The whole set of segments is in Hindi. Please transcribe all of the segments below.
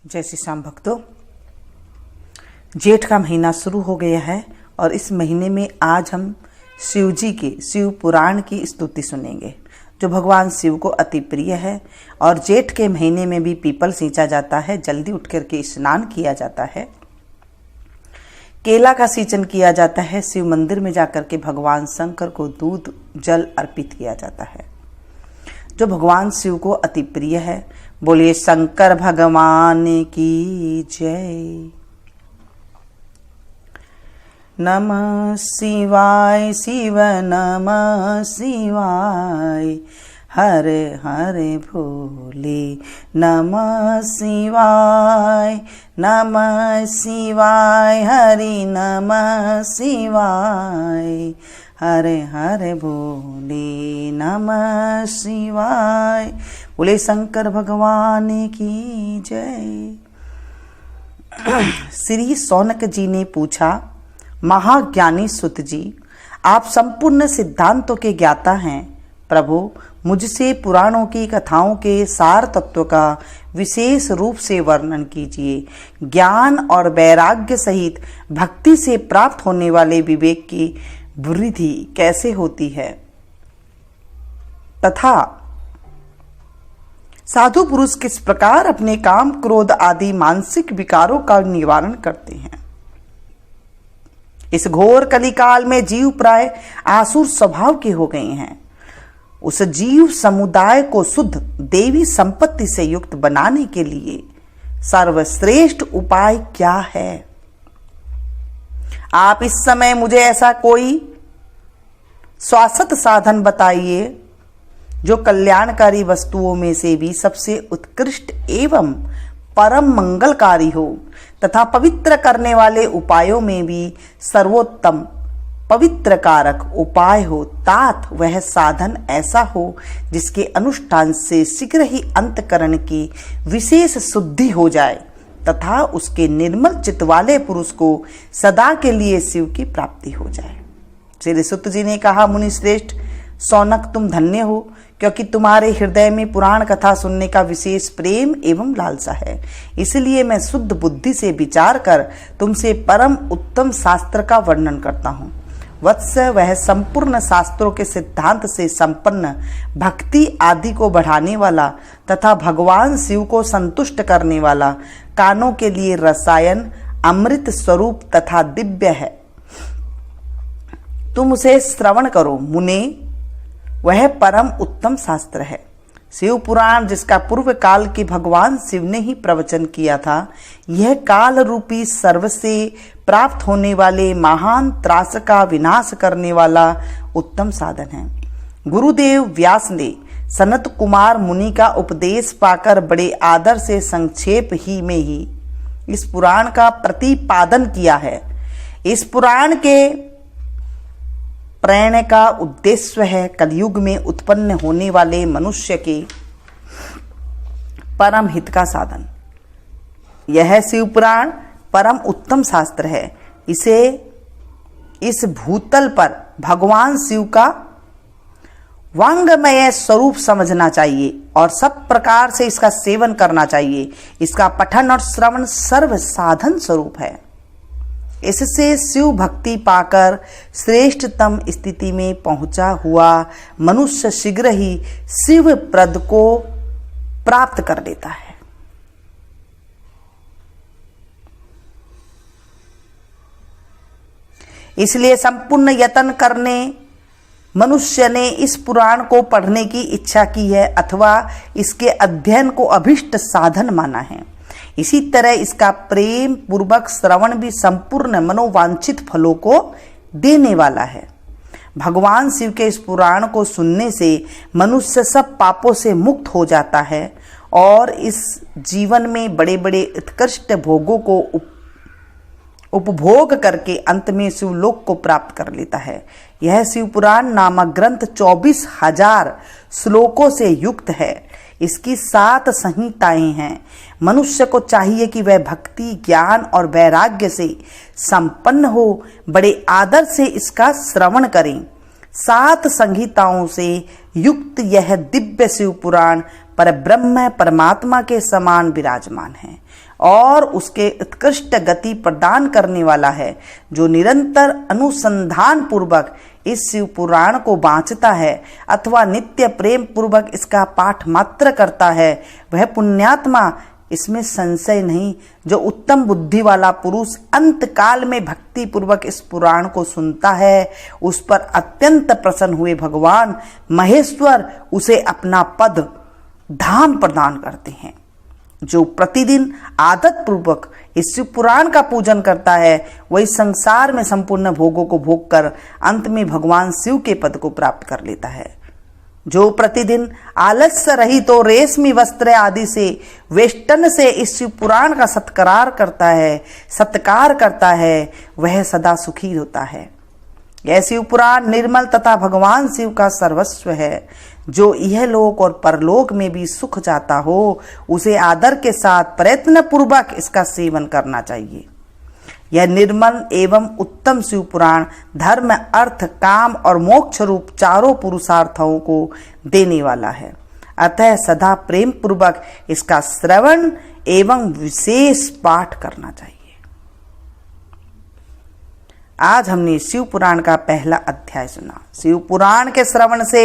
जय श्री श्याम भक्तों, जेठ का महीना शुरू हो गया है और इस महीने में आज हम शिव जी के शिव पुराण की स्तुति सुनेंगे जो भगवान शिव को अति प्रिय है। और जेठ के महीने में भी पीपल सींचा जाता है, जल्दी उठ करके स्नान किया जाता है, केला का सिंचन किया जाता है, शिव मंदिर में जाकर के भगवान शंकर को दूध जल अर्पित किया जाता है जो भगवान शिव को अति प्रिय है। बोलिए शंकर भगवान की जय। नमः शिवाय शिव नमः शिवाय, हरे हरे भोले नमः शिवाय, नमः शिवाय हरि नमः शिवाय, हरे हरे भोले नमः शिवाय। बोले शंकर भगवान की जय। श्री शौनक जी ने पूछा, महाज्ञानी सुत जी, आप संपूर्ण सिद्धांतों के ज्ञाता हैं। प्रभु, मुझसे पुराणों की कथाओं के सार तत्व का विशेष रूप से वर्णन कीजिए। ज्ञान और वैराग्य सहित भक्ति से प्राप्त होने वाले विवेक की वृद्धि कैसे होती है तथा साधु पुरुष किस प्रकार अपने काम क्रोध आदि मानसिक विकारों का निवारण करते हैं। इस घोर कलिकाल में जीव प्राय आसुर स्वभाव के हो गए हैं। उस जीव समुदाय को शुद्ध देवी संपत्ति से युक्त बनाने के लिए सर्वश्रेष्ठ उपाय क्या है? आप इस समय मुझे ऐसा कोई शाश्वत साधन बताइए जो कल्याणकारी वस्तुओं में से भी सबसे उत्कृष्ट एवं परम मंगलकारी हो तथा पवित्र करने वाले उपायों में भी सर्वोत्तम पवित्र कारक उपाय हो। तात वह साधन ऐसा हो जिसके अनुष्ठान से शीघ्र ही अंतकरण की विशेष शुद्धि हो जाए तथा उसके निर्मल चित्त वाले पुरुष को सदा के लिए शिव की प्राप्ति हो जाए। श्री सुत जी ने कहा, मुनि श्रेष्ठ शौनक, तुम धन्य हो क्योंकि तुम्हारे हृदय में पुराण कथा सुनने का विशेष प्रेम एवं लालसा है। इसलिए मैं शुद्ध बुद्धि से विचार कर तुमसे परम उत्तम शास्त्र का वर्णन करता हूँ। वत्स, वह संपूर्ण शास्त्रों के सिद्धांत से संपन्न भक्ति आदि को बढ़ाने वाला तथा भगवान शिव को संतुष्ट करने वाला, कानों के लिए रसायन अमृत स्वरूप तथा दिव्य है। तुम उसे श्रवण करो मुने, वह परम उत्तम शास्त्र है। शिव पुराण, जिसका पूर्व काल के भगवान शिव ने ही प्रवचन किया था, यह काल रूपी सर्व से प्राप्त होने वाले महान त्रास का विनाश करने वाला उत्तम साधन है। गुरुदेव व्यास ने सनत कुमार मुनि का उपदेश पाकर बड़े आदर से संक्षेप ही में ही इस पुराण का प्रतिपादन किया है। इस पुराण के प्रेरणा का उद्देश्य है कलयुग में उत्पन्न होने वाले मनुष्य के परम हित का साधन। यह शिव पुराण परम उत्तम शास्त्र है। इसे इस भूतल पर भगवान शिव का वांगमय स्वरूप समझना चाहिए और सब प्रकार से इसका सेवन करना चाहिए। इसका पठन और श्रवण सर्व साधन स्वरूप है। इससे शिव भक्ति पाकर श्रेष्ठतम स्थिति में पहुंचा हुआ मनुष्य शीघ्र ही शिव प्रद को प्राप्त कर लेता है। इसलिए संपूर्ण यत्न करने मनुष्य ने इस पुराण को पढ़ने की इच्छा की है अथवा इसके अध्ययन को अभिष्ट साधन माना है। इसी तरह इसका प्रेम पूर्वक श्रवण भी संपूर्ण मनोवांछित फलों को देने वाला है। भगवान शिव के इस पुराण को सुनने से मनुष्य सब पापों से मुक्त हो जाता है और इस जीवन में बड़े बड़े उत्कृष्ट भोगों को उपभोग करके अंत में शिवलोक को प्राप्त कर लेता है। यह शिव पुराण नामक ग्रंथ 24,000 श्लोकों से युक्त है। इसकी 7 संहिताएं हैं। मनुष्य को चाहिए कि वह भक्ति, ज्ञान और वैराग्य से संपन्न हो, बड़े आदर से इसका श्रवण करें। 7 संहिताओं से युक्त यह दिव्य शिव पुराण पर ब्रह्म परमात्मा के समान विराजमान है और उसके उत्कृष्ट गति प्रदान करने वाला है। जो निरंतर अनुसंधान पूर्वक इस शिव पुराण को बांचता है अथवा नित्य प्रेम पूर्वक इसका पाठ मात्र करता है, वह पुण्यात्मा, इसमें संशय नहीं। जो उत्तम बुद्धि वाला पुरुष अंत काल में भक्ति पूर्वक इस पुराण को सुनता है, उस पर अत्यंत प्रसन्न हुए भगवान महेश्वर उसे अपना पद धाम प्रदान करते हैं। जो प्रतिदिन आदत पूर्वक इस शिव पुराण का पूजन करता है, वही संसार में संपूर्ण भोगों को भोग कर अंत में भगवान शिव के पद को प्राप्त कर लेता है। जो प्रतिदिन आलस्य रहित तो रेशमी वस्त्र आदि से वेष्टन से इस शिव पुराण का सत्कार करता है, वह सदा सुखी होता है। यह शिव पुराण निर्मल तथा भगवान शिव का सर्वस्व है। जो यह लोक और परलोक में भी सुख चाहता हो, उसे आदर के साथ प्रयत्न पूर्वक इसका सेवन करना चाहिए। यह निर्मल एवं उत्तम शिव पुराण धर्म, अर्थ, काम और मोक्ष रूप चारों पुरुषार्थों को देने वाला है। अतः सदा प्रेम पूर्वक इसका श्रवण एवं विशेष पाठ करना चाहिए। आज हमने शिव पुराण का पहला अध्याय सुना। शिव पुराण के श्रवण से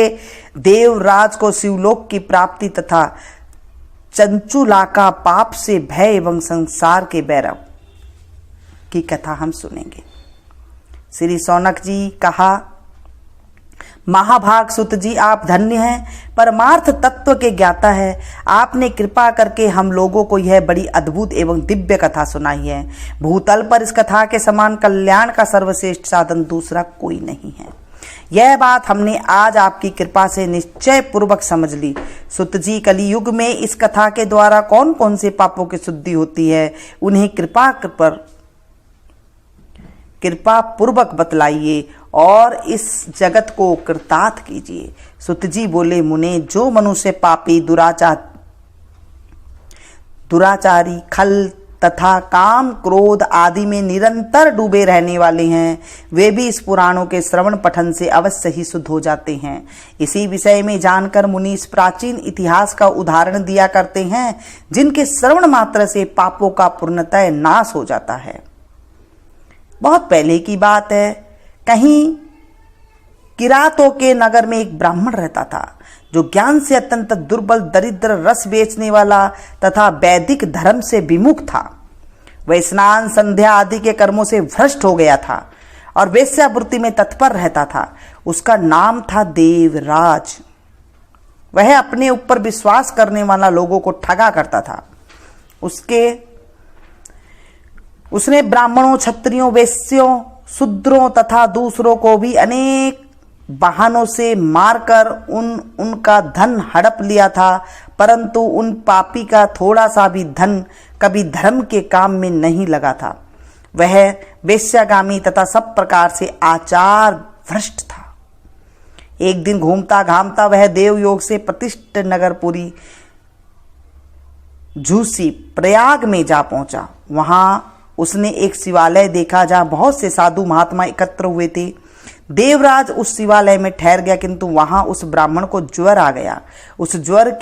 देवराज को शिवलोक की प्राप्ति तथा चंचुला का पाप से भय एवं संसार के भैरव की कथा हम सुनेंगे। श्री शौनक जी कहा, महाभाग सुत जी, आप धन्य हैं, परमार्थ तत्व के ज्ञाता है। आपने कृपा करके हम लोगों को यह बड़ी अद्भुत एवं दिव्य कथा सुनाई है। भूतल पर इस कथा के समान कल्याण का सर्वश्रेष्ठ साधन दूसरा कोई नहीं है। यह बात हमने आज आपकी कृपा से निश्चय पूर्वक समझ ली। सुत जी, कलियुग में इस कथा के द्वारा कौन कौन से पापों की शुद्धि होती है, उन्हें कृपा पूर्वक बतलाइए और इस जगत को कृतार्थ कीजिए। सुत जी बोले, मुने, जो मनुष्य पापी, दुराचारी, खल तथा काम क्रोध आदि में निरंतर डूबे रहने वाले हैं, वे भी इस पुराणों के श्रवण पठन से अवश्य ही शुद्ध हो जाते हैं। इसी विषय में जानकर मुनि इस प्राचीन इतिहास का उदाहरण दिया करते हैं, जिनके श्रवण मात्र से पापों का पूर्णतः नाश हो जाता है। बहुत पहले की बात है, कहीं किरातों के नगर में एक ब्राह्मण रहता था, जो ज्ञान से अत्यंत दुर्बल, दरिद्र, रस बेचने वाला तथा वैदिक धर्म से विमुख था। वह स्नान, संध्या आदि के कर्मों से भ्रष्ट हो गया था और वेश्यावृत्ति में तत्पर रहता था। उसका नाम था देवराज। वह अपने ऊपर विश्वास करने वाला लोगों को ठगा करता था। उसने ब्राह्मणों, क्षत्रियों, वेश्यों, शूद्रों तथा दूसरों को भी अनेक बहानों से मारकर उनका धन हड़प लिया था, परंतु उन पापी का थोड़ा सा भी धन कभी धर्म के काम में नहीं लगा था। वह वेश्यागामी तथा सब प्रकार से आचार भ्रष्ट था। एक दिन घूमता घामता वह देवयोग से प्रतिष्ठित नगरपुरी झूसी प्रयाग में जा पहुंचा। वहां उसने एक शिवालय देखा, जहां बहुत से साधु महात्मा एकत्र हुए थे। देवराज उस शिवालय में ठहर गया, किंतु वहां उस ब्राह्मण को ज्वर आ गया। उस ज्वर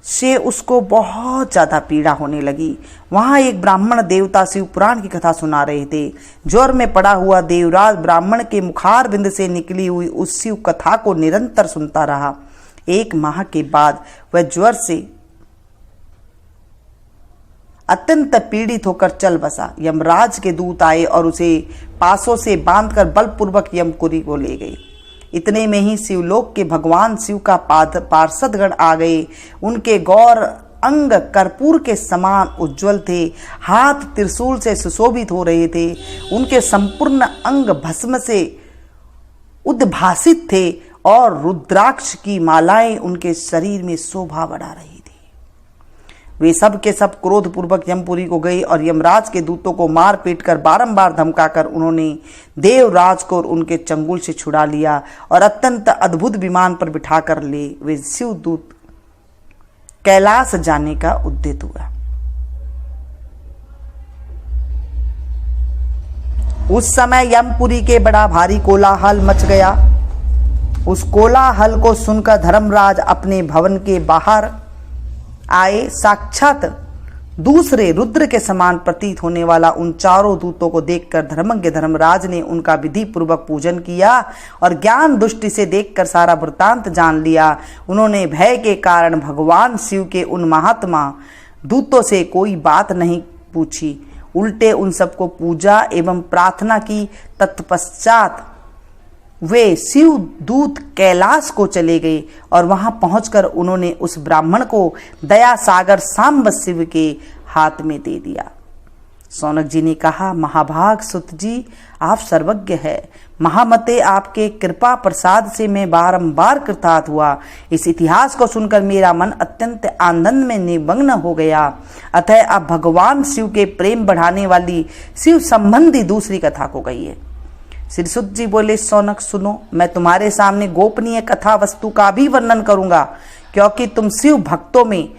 से उसको बहुत ज्यादा पीड़ा होने लगी। वहां एक ब्राह्मण देवता शिव पुराण की कथा सुना रहे थे। ज्वर में पड़ा हुआ देवराज ब्राह्मण के मुखार बिंद से निकली हुई उस शिव कथा को निरंतर सुनता रहा। 1 माह के बाद वह ज्वर से अत्यंत पीड़ित होकर चल बसा। यमराज के दूत आए और उसे पासों से बांधकर बलपूर्वक यमपुरी को ले गए। इतने में ही शिवलोक के भगवान शिव का पार्षदगण आ गए। उनके गौर अंग कर्पूर के समान उज्जवल थे, हाथ त्रिशूल से सुशोभित हो रहे थे। उनके संपूर्ण अंग भस्म से उद्भासित थे और रुद्राक्ष की मालाएं उनके शरीर में शोभा बढ़ा रही थी। वे सब के सब क्रोध पूर्वक यमपुरी को गए और यमराज के दूतों को मार पीट कर बारंबार धमकाकर उन्होंने देवराज को उनके चंगुल से छुड़ा लिया और अत्यंत अद्भुत विमान पर बिठाकर ले वे शिवदूत कैलाश जाने का उद्यत हुआ। उस समय यमपुरी के बड़ा भारी कोलाहल मच गया। उस कोलाहल को सुनकर धर्मराज अपने भवन के बाहर आए। साक्षात दूसरे रुद्र के समान प्रतीत होने वाला उन चारों दूतों को देखकर धर्मज्ञ धर्मराज ने उनका विधि पूर्वक पूजन किया और ज्ञान दृष्टि से देखकर सारा वृत्तांत जान लिया। उन्होंने भय के कारण भगवान शिव के उन महात्मा दूतों से कोई बात नहीं पूछी, उल्टे उन सबको पूजा एवं प्रार्थना की। तत्पश्चात वे शिव दूत कैलाश को चले गए और वहां पहुंचकर उन्होंने उस ब्राह्मण को दया सागर सांब शिव के हाथ में दे दिया। सौनक जी ने कहा, महाभाग सुत जी, आप सर्वज्ञ है। महामते आपके कृपा प्रसाद से मैं बारंबार कृतार्थ हुआ। इस इतिहास को सुनकर मेरा मन अत्यंत आनंद में निमग्न हो गया। अतः अब भगवान शिव के प्रेम बढ़ाने वाली शिव संबंधी दूसरी कथा को कहिए। श्री सुत जी बोले, सौनक सुनो, मैं तुम्हारे सामने गोपनीय कथा वस्तु का भी वर्णन करूंगा, क्योंकि तुम शिव भक्तों में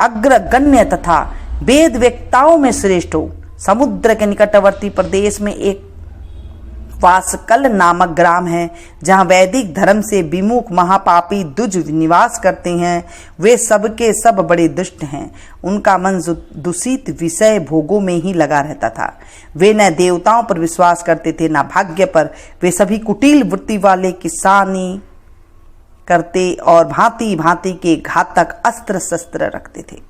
अग्रगण्य तथा वेद वेत्ताओं में श्रेष्ठ हो। समुद्र के निकटवर्ती प्रदेश में एक वासकल नामक ग्राम है, जहां वैदिक धर्म से विमुख महापापी दुज निवास करते हैं। वे सबके सब बड़े दुष्ट हैं। उनका मन दूषित विषय भोगों में ही लगा रहता था। वे न देवताओं पर विश्वास करते थे, न भाग्य पर। वे सभी कुटिल वृत्ति वाले, किसानी करते और भांति भांति के घातक अस्त्र शस्त्र रखते थे।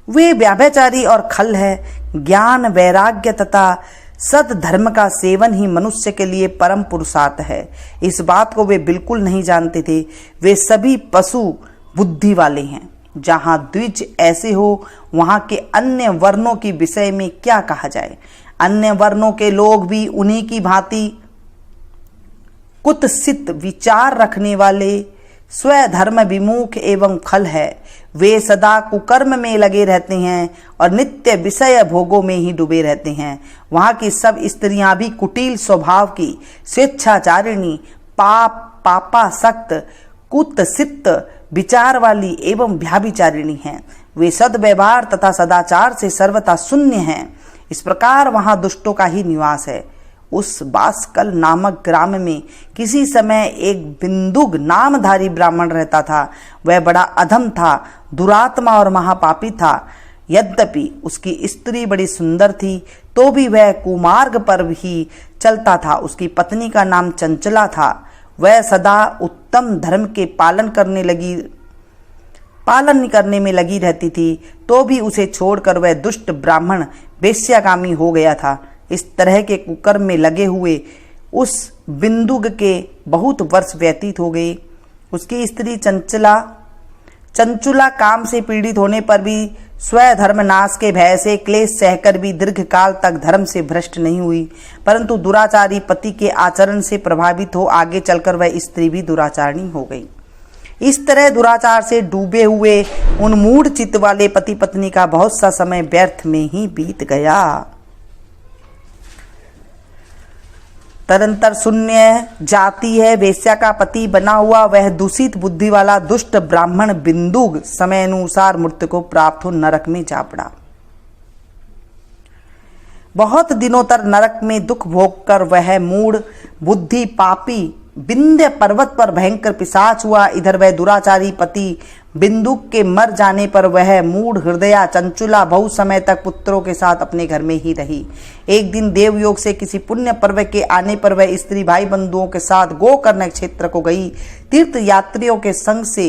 वे व्याभिचारी और खल है। ज्ञान, वैराग्य तथा सद्धर्म का सेवन ही मनुष्य के लिए परम पुरुषार्थ है। इस बात को वे बिल्कुल नहीं जानते थे। वे सभी पशु बुद्धि वाले हैं। जहां द्विज ऐसे हो, वहां के अन्य वर्णों के विषय में क्या कहा जाए। अन्य वर्णों के लोग भी उन्हीं की भांति कुत्सित विचार रखने वाले, स्वधर्म विमुख एवं खल है। वे सदा कुकर्म में लगे रहते हैं और नित्य विषय भोगों में ही डूबे रहते हैं। वहां की सब स्त्रियां भी कुटिल स्वभाव की, स्वेच्छाचारिणी, पापासक्त, कुत्सित विचार वाली एवं व्याभिचारिणी हैं। वे सद्व्यवहार तथा सदाचार से सर्वथा शून्य हैं। इस प्रकार वहां दुष्टों का ही निवास है। उस बासकल नामक ग्राम में किसी समय एक बिंदुक नामधारी ब्राह्मण रहता था। वह बड़ा अधम था, दुरात्मा और महापापी था। यद्यपि उसकी स्त्री बड़ी सुंदर थी, तो भी वह कुमार्ग पर ही चलता था। उसकी पत्नी का नाम चंचला था। वह सदा उत्तम धर्म के पालन करने में लगी रहती थी, तो भी उसे छोड़कर वह दुष्ट ब्राह्मण वेश्यागामी हो गया था। इस तरह के कुकर्म में लगे हुए उस बिंदुक के बहुत वर्ष व्यतीत हो गए। उसकी स्त्री चंचुला काम से पीड़ित होने पर भी स्वधर्म नाश के भय से क्लेश सहकर भी दीर्घ काल तक धर्म से भ्रष्ट नहीं हुई, परंतु दुराचारी पति के आचरण से प्रभावित हो आगे चलकर वह स्त्री भी दुराचारिणी हो गई। इस तरह दुराचार से डूबे हुए उन मूढ़ चित्त वाले पति पत्नी का बहुत सा समय व्यर्थ में ही बीत गया। तदंतर शून्य जाति है, वेश्या का पति बना हुआ वह दूषित बुद्धि वाला दुष्ट ब्राह्मण बिंदुक समय अनुसार मृत्यु को प्राप्त हो नरक में जा पड़ा। बहुत दिनों तक नरक में दुख भोग कर वह मूढ़ बुद्धि पापी विंध्य पर्वत पर भयंकर पिशाच हुआ। इधर वह दुराचारी पति बिंदुक के मर जाने पर वह मूढ़ हृदया चंचुला बहुत समय तक पुत्रों के साथ अपने घर में ही रही। एक दिन देवयोग से किसी पुण्य पर्व के आने पर वह स्त्री भाई बंधुओं के साथ गोकर्ण क्षेत्र को गई। तीर्थ यात्रियों के संग से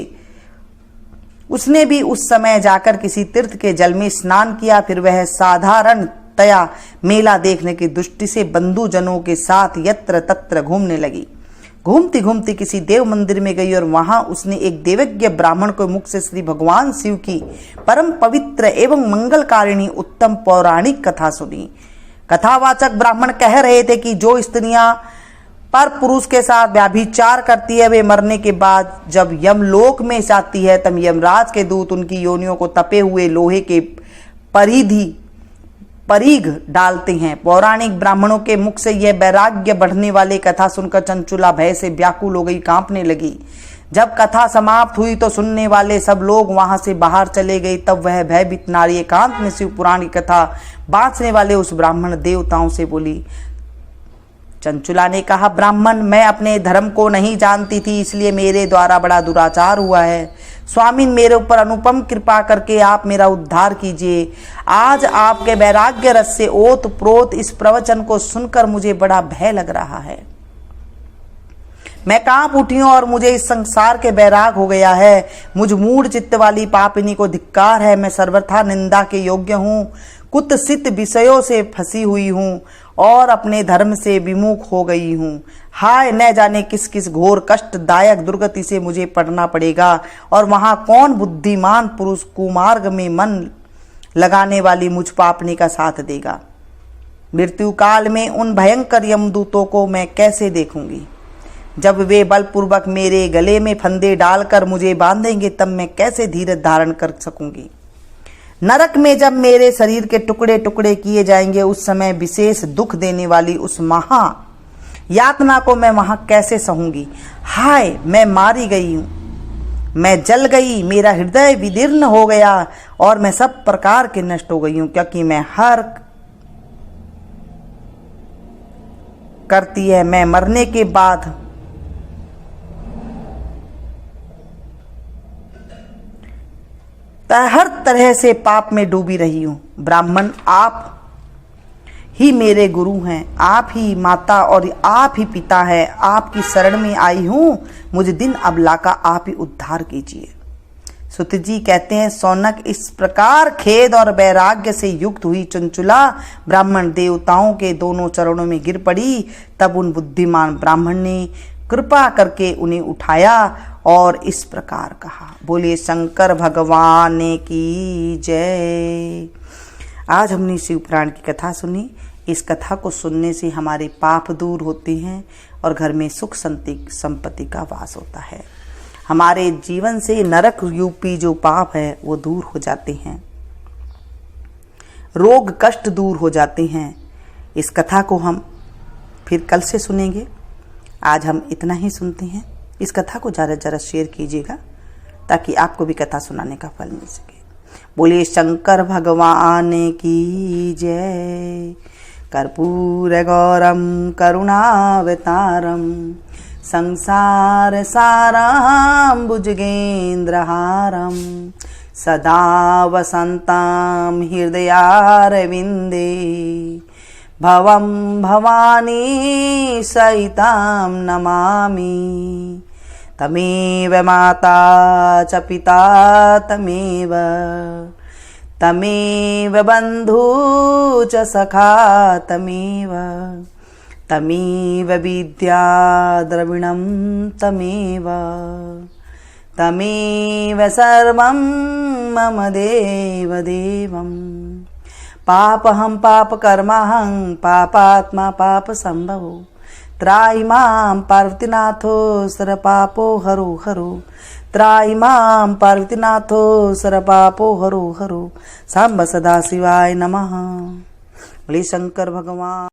उसने भी उस समय जाकर किसी तीर्थ के जल में स्नान किया। फिर वह साधारणतया मेला देखने की दृष्टि से बंधुजनों के साथ यत्र तत्र घूमने लगी। घूमती घूमती किसी देव मंदिर में गई और वहां उसने एक देवज्ञ ब्राह्मण को मुख से श्री भगवान शिव की परम पवित्र एवं मंगलकारिणी उत्तम पौराणिक कथा सुनी। कथावाचक ब्राह्मण कह रहे थे कि जो स्त्रियां पर पुरुष के साथ व्यभिचार करती है, वे मरने के बाद जब यमलोक में जाती है, तब यमराज के दूत उनकी योनियों को तपे हुए लोहे के परिघ डालते हैं। पौराणिक ब्राह्मणों के मुख से यह वैराग्य बढ़ने वाली कथा सुनकर चंचुला भय से व्याकुल हो गई, कांपने लगी। जब कथा समाप्त हुई तो सुनने वाले सब लोग वहां से बाहर चले गए। तब वह भयभीत नारी एकांत में शिव पुराण की कथा बांचने वाले उस ब्राह्मण देवताओं से बोली, चंचुला ने कहा, ब्राह्मण, मैं अपने धर्म को नहीं जानती थी, इसलिए मेरे द्वारा बड़ा दुराचार हुआ है। स्वामी, मेरे ऊपर अनुपम कृपा करके आप मेरा उद्धार कीजिए। आज आपके वैराग्य रस से ओत प्रोत इस प्रवचन को सुनकर मुझे बड़ा भय लग रहा है। मैं कांप उठी हूं और मुझे इस संसार के बैराग हो गया है। मुझ मूढ़ चित्त वाली पापिनी को धिक्कार है। मैं सर्वथा निंदा के योग्य हूं, कुत्सित विषयों से फंसी हुई हूं और अपने धर्म से विमुख हो गई हूं। हाय, न जाने किस किस घोर कष्टदायक दुर्गति से मुझे पड़ना पड़ेगा और वहां कौन बुद्धिमान पुरुष कुमार्ग में मन लगाने वाली मुझ पापनी का साथ देगा। मृत्यु काल में उन भयंकर यमदूतों को मैं कैसे देखूंगी। जब वे बलपूर्वक मेरे गले में फंदे डालकर मुझे बांधेंगे, तब मैं कैसे धीरज धारण कर सकूंगी। नरक में जब मेरे शरीर के टुकड़े टुकड़े किए जाएंगे, उस समय विशेष दुख देने वाली उस महा यातना को मैं वहां कैसे सहूंगी। हाय, मैं मारी गई हूं, मैं जल गई, मेरा हृदय विदीर्ण हो गया और मैं सब प्रकार के नष्ट हो गई हूं, क्योंकि मैं हर करती है मैं मरने के बाद हर तरह से पाप में डूबी रही हूं। ब्राह्मण, आप ही मेरे गुरु हैं, आप ही माता और आप ही पिता हैं। आपकी शरण में आई हूं, मुझे दिन अबला का आप ही उद्धार कीजिए। सुत जी कहते हैं, सौनक, इस प्रकार खेद और वैराग्य से युक्त हुई चंचुला ब्राह्मण देवताओं के दोनों चरणों में गिर पड़ी। तब उन बुद्धिमान ब्राह्मण ने कृपा करके उन्हें उठाया और इस प्रकार कहा। बोलिए शंकर भगवान की जय। आज हमने शिव पुराण की कथा सुनी। इस कथा को सुनने से हमारे पाप दूर होते हैं और घर में सुख संपत्ति का वास होता है। हमारे जीवन से नरक रूपी जो पाप है वो दूर हो जाते हैं, रोग कष्ट दूर हो जाते हैं। इस कथा को हम फिर कल से सुनेंगे। आज हम इतना ही सुनते हैं। इस कथा को ज़्यादा से ज़्यादा शेयर कीजिएगा ताकि आपको भी कथा सुनाने का फल मिल सके। बोलिए शंकर भगवान की जय। कर्पूर गौरम करुणावतारम संसार साराम भुजगेन्द्रहारम सदा वसन्तां हृदयारविन्दे भवं भवानी सहितां नमामि। तमेव माता च पिता तमेव बन्धु च सखा तमेव विद्या द्रविणं तमेव सर्वं मम देवदेवम्। पापहं पापकर्माहं पापात्मा पापसंभवो त्राहि मां पार्वतीनाथो सर्वपापो हरो हरो। त्राहि मां पार्वतीनाथो सर्वपापो हरो हरो। सांब सदा शिवाय नमः। बोले शंकर भगवान।